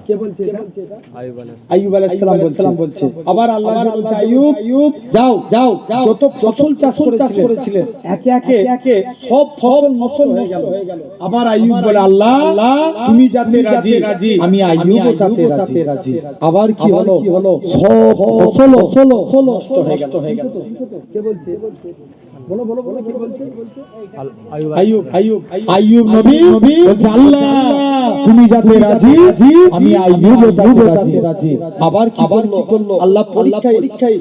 কে বলছে এটা? আইয়ুব আলাইহিস সালাম বলছে। আবার আল্লাহ বলছে আইয়ুব যাও যত ফসল চাষ করেছিলেন একে সব ফসল নষ্ট হয়ে গেল। আবার আইয়ুব বলে আল্লাহ আল্লাহ তুমি যাতে রাজি আমি আইয়ুব তাতে রাজি। আবার কি হলো সব ফসল নষ্ট হয়ে গেল। কে বলছে? বলো কি বলছে? আইয়ুব নবী বলছে আল্লাহ তুমি যাতে রাজি আমি আইয়ুব তাতে রাজি। আবার কি করলো আল্লাহ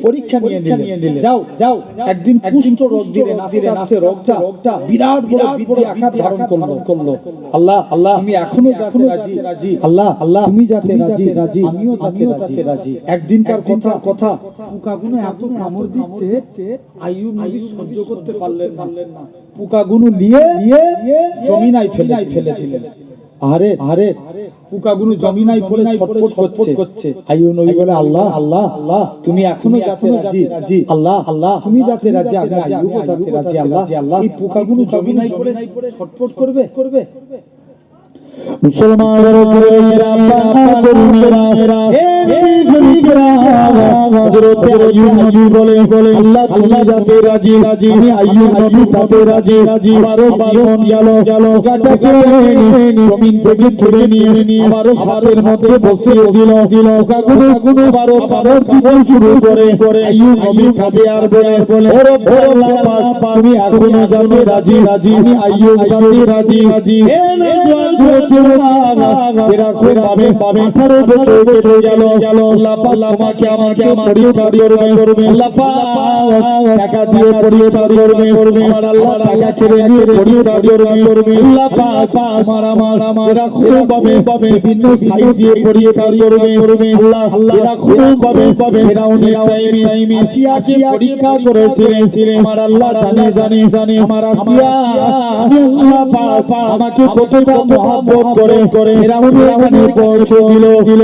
পরীক্ষা নিয়ে নিলেন। যাও একদিন কুষ্ঠ রোগ দিলেন, আস্তে রোগটা বিরাট বড় আকার ধারণ করলো। আল্লাহ তুমি এখনো রাজি। আল্লাহ তুমি যাতে রাজি আমিও তাতে রাজি। একদিনকার কথা পোকাগুলো এত কামড় দিচ্ছে আইয়ুব নবী সহ্য করতে পারলেন না। পোকাগুলো নিয়ে জমিনায় ফেলে দিলেন। আরে পোকাগুলো জমিনায় পড়ে ছটফট করছে। আইয়ুব নবী বলে আল্লাহ তুমি এখনো যাতে রাজি। আল্লাহ তুমি যাতে রাজি আমি আইয়ুব যাতে রাজি। আল্লাহ এই পোকাগুলো জমিনায় পড়ে ছটফট করবে। মুসলমানের ভাইয়েরা তরুণেরা হযরত আইয়ুব নবী বলে আল্লাহ তুমি যাতে রাজি আমি আইয়ুব নবী তাতে রাজি। আমারও জীবন গেল গাটাকে জমিন থেকে তুলে নিয়ে আমারও হাতের মধ্যে বসিয়ে দিল। পোকাগুলো বারো কামড় শুরু করে আইয়ুব নবী কাঁদে আর বলে ও রব্ব তুমি এখনো যাতে রাজি আমি আইয়ুব যাতে রাজি। এরা খুব পাবে 18 বছর কেটে গেল। আল্লাহ পাক আমাকে পরীক্ষা করবে। আল্লাহ পাক টাকা দিয়ে পরীক্ষা করবে। আমার আল্লাহ টাকা কেড়ে নিয়ে পরীক্ষা করবে। আল্লাহ পাক আমার এরা খুব পাবে বিভিন্ন সাইজ দিয়ে পরীক্ষা করবে। আল্লাহ এরা খুব পাবে এরা অনেক টাইমে আসিয়াকে পরীক্ষা করেছিলেন। আমার আল্লাহ জানে আমার আসিয়া আল্লাহ পাক আমাকে কতটা মহব্বত করে ফেরাউন এখানে পৌঁছে দিল।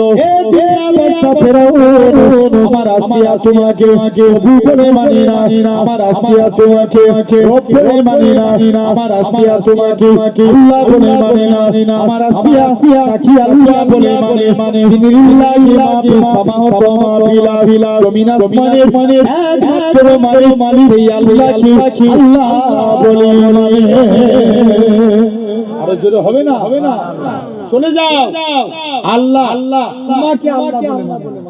আমার আসিয়া তোমাকে প্রভু বলে মানে না। আমার আসিয়া তোমাকে রব বলে মানে না। আমার আসিয়া তোমাকে আল্লাহ বলে মানে না। আমার আসিয়া তাকে আল্লাহ বলে মানে বিনিল্লাহি মা ফিস সামাওয়াতি ওয়া মা ফিল আরদি জমিন আসমানের একমাত্র মালিক এই আল্লাহকে আল্লাহ বলে মানে। আরো জোরে হবে না চলে যাও আল্লাহ তোমাকে আল্লাহ বলে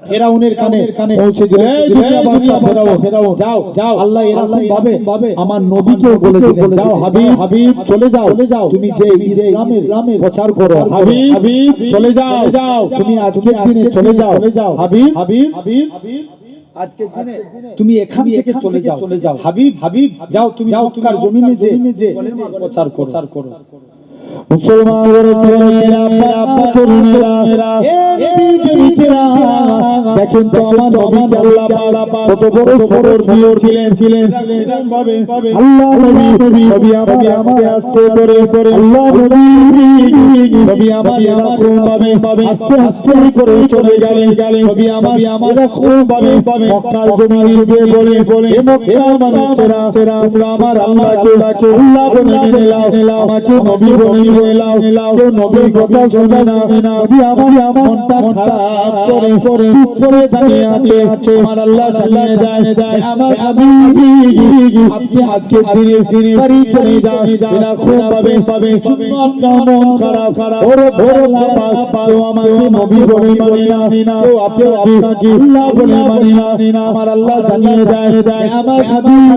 ফেরাউনের কানে পৌঁছে দিল। এই দুনিয়া বাদশা যাও আল্লাহ এরকম ভাবে আমার নবীকেও বলে দিলেন যাও হাবিব চলে যাও তুমি যে ইসলামের প্রচার করো হাবিব চলে যাও তুমি আজকের দিনে চলে যাও হাবিব আজকের দিনে তুমি এখান থেকে চলে যাও হাবিব যাও তুমি মক্কার জমিনে যে প্রচার করো। মুসলমানের তরুণেরা দেখেন তো আমার নবীকে আল্লাহ পাক কত বড় সরর দিয়েছিলেন। আল্লাহ নবী আমাকে আস্তে করে আল্লাহ নবী আমার এরকম ভাবে আস্তে করে চলে গেলেন। নবী আমার এরকম ভাবে মক্কার জমিনে গিয়ে বলে এ মক্কার মানুষেরা তোমরা আমার আল্লাহকে আল্লাহ বলে মেনে নাও। আমাকে নবী বলে কেউ নবীর কথা শুনে না। নবী আমার মনটা খারাপ করে চুপ করে দাঁড়িয়ে আছে। আমার আল্লাহ জানিয়ে দেয় আমার হাবিব আপনি আজকে দিনে বাড়ি চলে যান। এরা খুব পাবে আপনার মন খারাপ ওরে আল্লাহ পাক আমাকে নবী বলে মানে না। কেউ আপনাকে আল্লাহ বলে মানে না। আমার আল্লাহ জানিয়ে দেয় আমার হাবিব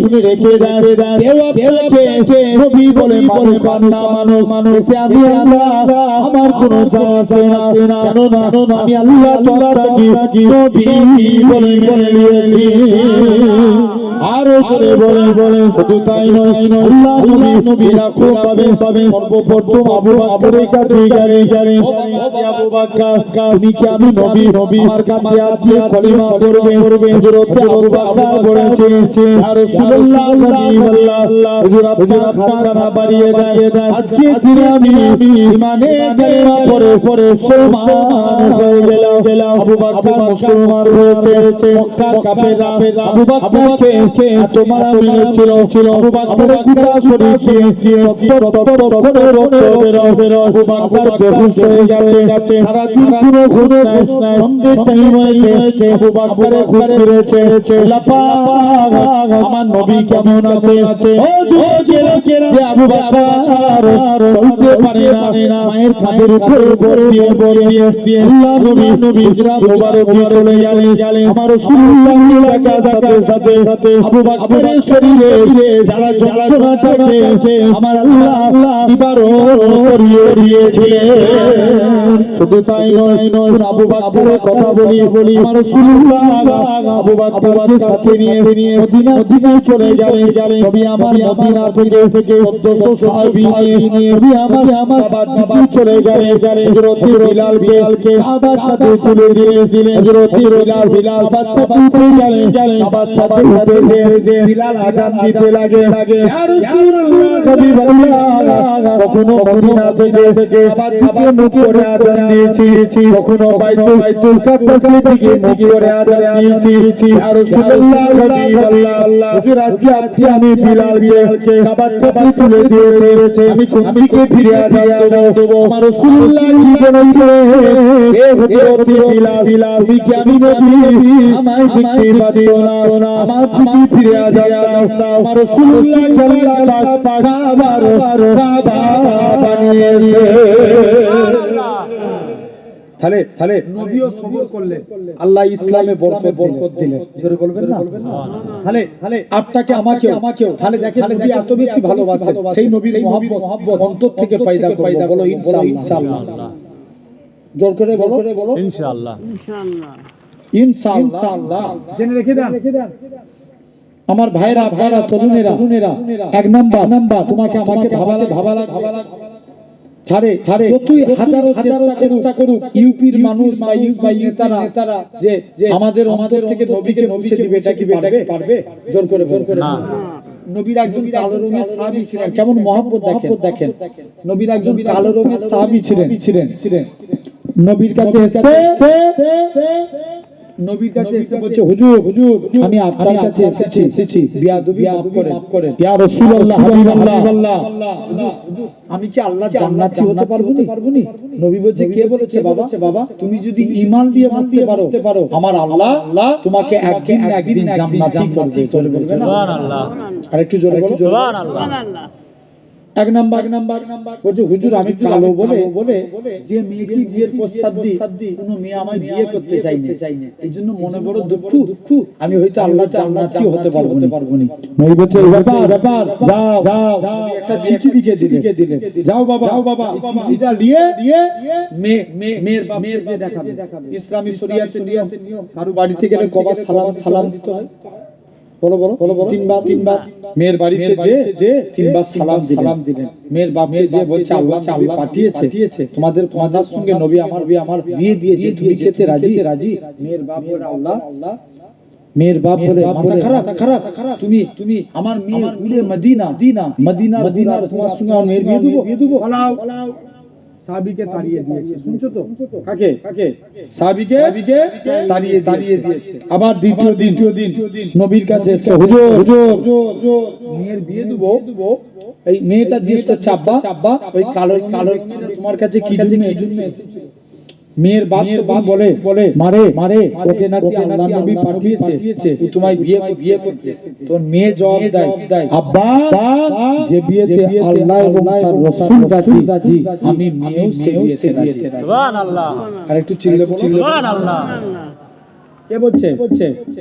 তুমি রেখে দেয় কেউ আপনাকে নবী বলে মানুষ আমি আল্লাহ আমার কোনো যাওয়া আসে না। কেন না আমি আল্লাহ তোমাকে নবী বলে নিয়েছি। আরো করে বলে শুধু তাই নয় আল্লাহ নবীরা খুব পাবে সর্বপ্রথম আবু বকরের কাছে গেলে আবু বকর তুমি কি আমি নবী আমার কাছে আজকে কলিমা পড়বে হযরত আবু বকর বলেছে ইয়া রাসূলুল্লাহ আল্লাহ হুজুর আপনার খানা বাড়িয়ে দেয় আজকে দিনে আমি ঈমানে কালিমা পড়ে মুসলমান হয়ে গেলাম। আবু বকর মুসলমান হয়েছে। মক্কার কাফেররা আবু বকরকে তোমার মেরেছিল আবু বকরের কুদা শরীফে করে রক্ত বের আবু বকর বেহুশ হয়ে যাচ্ছে সারা দিন কোনো ঘুম নাই সন্ধ্যে টাইম হয়েছে আবু বকরের ঘুম ফিরেছে লাপা আমার নবী কেমন আছে ও যুবকেরা যে আবু বকর চলতে পারে না মায়ের কাঁধের উপরে বরিয়ে আল্লাহ নবী হিজরত মুবারক চলে গেলেন আমার রাসূলুল্লাহ সাথে আবু বকরের শরীরে যারা যন্ত্রণাটাকে আমার আল্লাহ নিবারণ করিয়ে দিয়েছিলেন শুধু তাই নয় আবু বকরের কথা বলি আমার রাসূলুল্লাহ আবু বকরকে সাথে নিয়ে মদিনায় চলে গেলেন নবী আমার মদিনা থেকে 1400 সাহাবী নিয়ে নবী আমার বাবা চলে গেলেন হযরত বিলালকে কাবার সাথে তুলে দিলেন হযরত বিলাল বাচ্চা উঠে গেলেন বাচ্চা উঠে বিলাল আযান দিতে লাগে ইয়া রাসূলুল্লাহ হাবিবাল্লাহ কখনো মদিনা থেকে কাবার দিকে মুখ করে আযান দিয়েছি কখনো বাইতুল মুকাদ্দাস থেকে মুখ করে আযান দিয়েছি ইয়া রাসূলুল্লাহ হাবিবাল্লাহ হুজুর আজকে আমি বিলালকে কাবার সাথে তুলে দিয়েছি আমি কোন দিকে ফিরে যাব আমার রাসূলুল্লাহ কি বলেছে এ হযরত বিলাল তুমি কি আমি নবী আমায় দেখতে পাচ্ছো না আমার দিকে ফিরে যাও আমার রাসূলুল্লাহ আল্লাহ পাক কাবা বানিয়েছে তাহলে নবীও সবর করলেন আল্লাহ ইসলামে বরকত দিলেন জোরে বলবেন না তাহলে আপনাকে আমাকেও তাহলে দেখেন নবী এত বেশি ভালোবাসেন সেই নবীর মহব্বত অন্তর থেকে পয়দা করব বলো ইনশাআল্লাহ জোর করে বলো ইনশাআল্লাহ জেনে রেখে দেন আমার ভাইরা তরুণেরা এক নাম্বার তোমাকে আমাকে ভাবালা ছাড়ে যতই হাজারো চেষ্টা করুক ইউপির মানুষ বা ইউপি নেতারা যে আমাদের অন্তর থেকে নবীকে মুছে দিবে এটা কি পারবে জোর করে না নবীর একজন কালো রঙের সাহাবী ছিলেন কেমন মহব্বত দেখেন নবীর একজন কালো রঙের সাহাবী ছিলেন নবীর কাছে এসে বলছে হুজুর আমি আপনার কাছে এসেছি বিয়াদবি মাফ করেন ইয়া রাসূলুল্লাহ হাবিবাল্লাহ আমি কি আল্লাহ জান্নাতি হতে পারবো নি নবী বলছে কে বলেছে বাবা তুমি যদি ঈমান দিয়ে মানতে পারো আমার আল্লাহ তোমাকে একদিন জান্নাতি করবে জোরে বলবেন সুবহানাল্লাহ আরেকটু জোরে বলো সুবহানাল্লাহ এক নাম্বার বলছে হুজুর আমি কালো বলে যে মেয়েকে বিয়ের প্রস্তাব দিই কোনো মেয়ে আমায় বিয়ে করতে চাইনি এইজন্য মনে বড় দুঃখ আমি হয়তো আল্লাহ জান্নাতি হতে পারবো না নবী বলছে ব্যাপার যাও একটা চিঠি লিখে দিলে যাও বাবা এই চিঠিটা দিয়ে মেয়ের যে দেখাবে ইসলামী শরিয়াতে নিয়ম কারো বাড়িতে গেলে কবার সালাম দিতে হয় বলো তিনবার মেয়ের বাড়িতে যে তিনবার সালাম দিলেন মেয়ের বাপ যে বলছে আল্লাহ পাঠিয়েছে তোমাদের সঙ্গে নবী আমার বিয়ে দিয়েছে তুমি খেতে রাজি মেয়ের বাপ বলে আল্লাহ মেয়ের বাপ বলে মাথা খারাপ তুমি আমার মেয়ে মদিনা তোমার সঙ্গে আমার মেয়ের বিয়ে দেবো সাহাবীকে তাড়িয়ে দিয়েছে শুনছো তো কাকে সাহাবীকে তাড়িয়ে দিয়েছে আবার দ্বিতীয় দিন নবীর কাছে এসে হুজুর মেয়ের বিয়ে দেবো এই মেয়েটা জিজ্ঞেস করছে আব্বা ওই কালো তোমার কাছে কি জন্য মেয়ের বাপ বলে মারে ওকে নাকি আল্লাহ নবী পাঠিয়েছে ও তোমায় বিয়ে করতে তোর মেয়ে জবাব দেয় আব্বা যে বিয়েতে আল্লাহ এবং তার রাসূল রাজি আমি মেয়েও সে বিয়েতে রাজি সুবহানাল্লাহ আরেকটু চিল্লে সুবহানাল্লাহ কে বলছে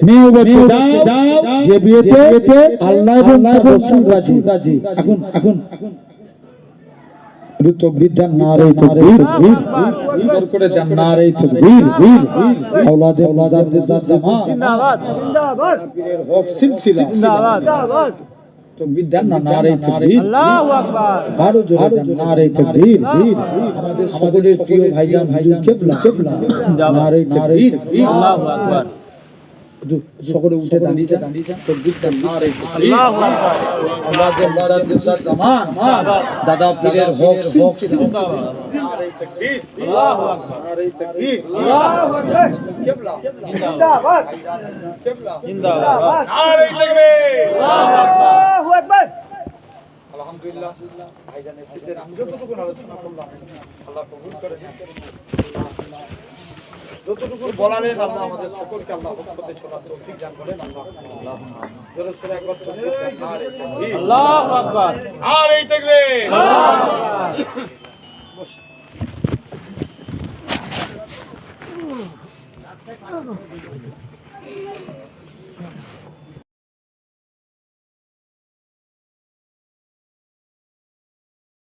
মেয়ে বলছে যাও যে বিয়েতে আল্লাহ এবং তার রাসূল রাজি এখন তাকবীর দেন নারে তাকবীর জোর করে দেন নারে তাকবীর আওলাদে জামাত জিন্দাবাদ পীরের হক সিলসিলা জিন্দাবাদ তাকবীর দেন নারে তাকবীর আল্লাহু আকবার আরো জোরে দেন নারে তাকবীর আমাদের সকলের প্রিয় ভাইজান হুজুর কিবলা নারে তাকবীর আল্লাহু আকবার সকলে উঠে দাঁড়িয়ে তকবীরটা নারে আল্লাহু আকবার। আমাদের মুসাদ্দিস জামান দাদা পীরের হক সিলসিলা নারে তাকবীর আল্লাহু আকবার। নারে তাকবীর আল্লাহু আকবার। কিবলা জিন্দাবাদ। কিবলা জিন্দাবাদ। নারে তাকবীর আল্লাহু আকবার। আলহামদুলিল্লাহ ভাইজান এসেছেন আমি যতটুকু আলোচনা করলাম আল্লাহ কবুল করে নেন যতটুকু বলালেন আল্লাহ আমাদের সকলকে আল্লাহ হকতে চলার তৌফিক দান করেন আল্লাহ জোরে সোরে একবার তকবীর দেন নারে তাকবীর আল্লাহু আকবার। নারে তাকবীর আল্লাহু আকবার। বস